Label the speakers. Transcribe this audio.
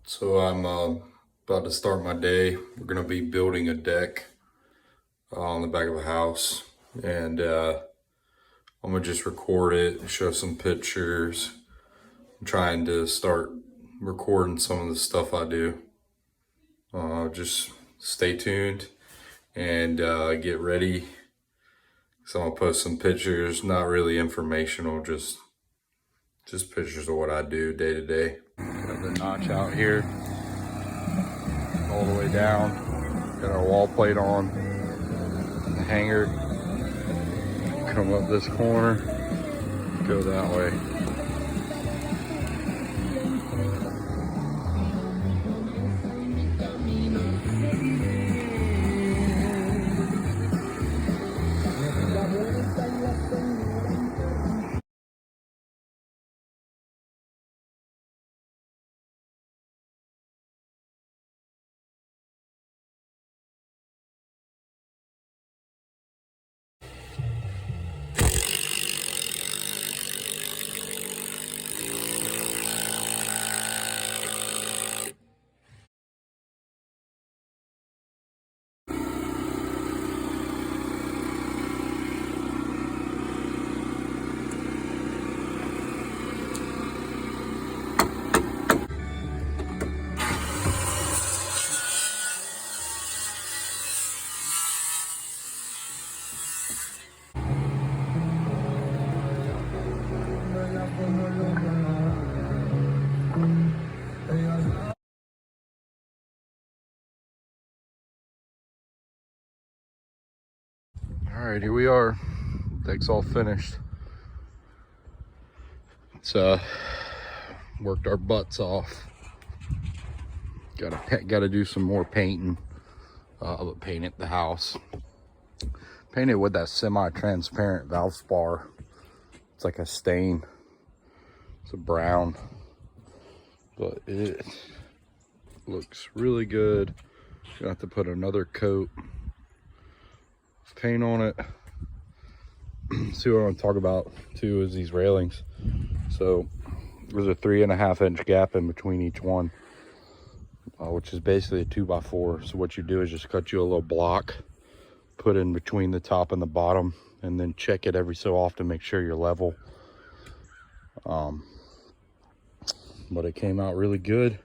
Speaker 1: So I'm about to start my day. We're gonna be building a deck on the back of the house, and I'm gonna just record it, show some pictures. I'm trying to start recording some of the stuff I do. Just stay tuned and get ready. So I'm gonna post some pictures, not really informational, just pictures of what I do day to day. Got the notch out here, all the way down. Got our wall plate on, the hanger. Come up this corner, go that way. All right, here we are. Deck's all finished. It's worked our butts off. Gotta do some more painting. Paint it the house. Paint it with that semi-transparent valve spar. It's like a stain. It's a brown, but it looks really good. Gonna have to put another coat of paint on it. See what I want to talk about too is these railings. So there's a 3.5-inch gap in between each one, which is basically a 2x4. So what you do is just cut you a little block, put in between the top and the bottom, and then check it every so often, make sure you're level. But it came out really good.